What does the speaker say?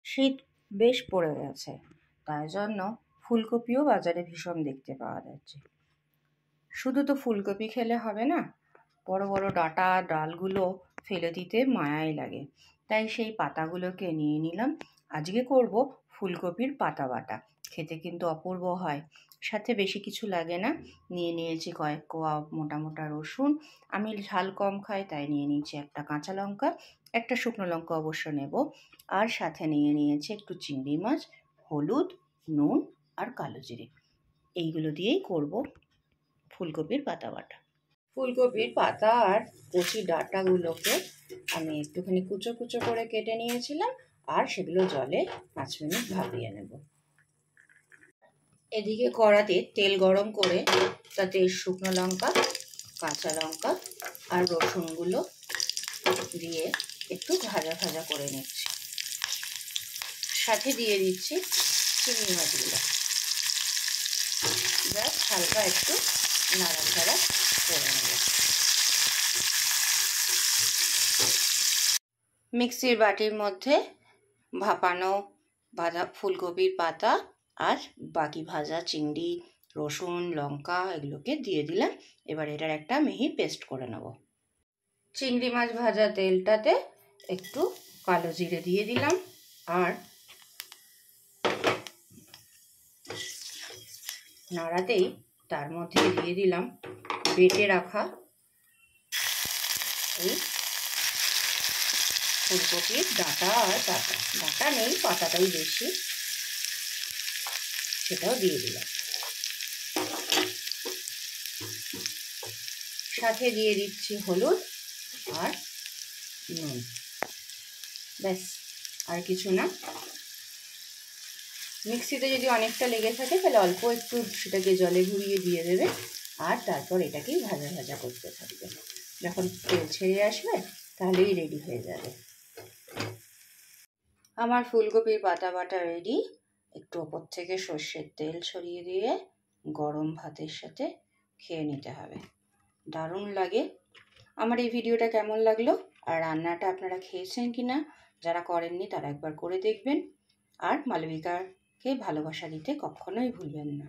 শীত বেশ পড়ে গেছে, তাই জন্য ফুলকপিও বাজারে ভীষণ দেখতে পাওয়া যাচ্ছে। শুধু তো ফুলকপি খেলে হবে না, বড় বড় ডাঁটা ডালগুলো ফেলে দিতে মায়াই লাগে, তাই সেই পাতাগুলোকে নিয়ে নিলাম। আজকে করব ফুলকপির পাতা বাটা, খেতে কিন্তু অপূর্ব হয়, সাথে বেশি কিছু লাগে না। নিয়ে নিয়েছি কয়েক কোয়া মোটা মোটা রসুন, আমি ঝাল কম খাই তাই নিয়ে নিয়েছি একটা কাঁচা লঙ্কা, একটা শুকনো লঙ্কা অবশ্য নেব, আর সাথে নিয়ে নিয়েছি একটু চিংড়ি মাছ, হলুদ, নুন আর কালো জিরে। এইগুলো দিয়েই করব ফুলকপির পাতা বাটা। ফুলকপির পাতা আর কচি ডাঁটাগুলোকে আমি একটুখানি কুচো কুচো করে কেটে নিয়েছিলাম, আর সেগুলো জলে 5 মিনিট ভাপিয়ে নেব। এদিকে কড়াতে তেল গরম করে তাতে শুকনো লঙ্কা, কাঁচা লঙ্কা আর রসুনগুলো দিয়ে একটু ভাজা ভাজা করে নিচ্ছি। সাথে দিয়ে দিচ্ছি চিংড়ি মাছগুলো, জাস্ট হালকা একটু নাড়াচাড়া করে নেব। মিক্সির বাটির মধ্যে ভাপানো ভাজা ফুলকপির পাতা আর বাকি ভাজা চিংড়ি, রসুন, লঙ্কা এগুলোকে দিয়ে দিলাম। এবার এটার একটা মিহি পেস্ট করে নেব। চিংড়ি মাছ ভাজা তেলটাতে একটু কালো জিরে দিয়ে দিলাম, আর নাড়াতেই তার মধ্যে দিয়ে দিলাম বেটে রাখা এই ফুলকপির ডাঁটা আর পাতা। ডাঁটা নেই, পাতাটাই বেশি, সেটাও দিয়ে দিলাম। সাথে দিয়ে দিচ্ছি হলুদ আর নুন, ব্যাস আর কিছু না। মিক্সিতে যদি অনেকটা লেগে থাকে তাহলে অল্প একটু সেটাকে জলে ঘুরিয়ে দিয়ে দেবে, আর তারপর এটাকেই ভাজা ভাজা করতে থাকবে। যখন তেল ছেড়ে আসবে তাহলেই রেডি হয়ে যাবে। আমার ফুলকপির পাতা বাটা রেডি। একটু ওপর থেকে সর্ষের তেল ছড়িয়ে দিয়ে গরম ভাতের সাথে খেয়ে নিতে হবে, দারুণ লাগে। আমার এই ভিডিওটা কেমন লাগলো আর রান্নাটা আপনারা খেয়েছেন কিনা, যারা করেননি তারা একবার করে দেখবেন, আর মালবিকাকে ভালোবাসা দিতে কখনোই ভুলবেন না।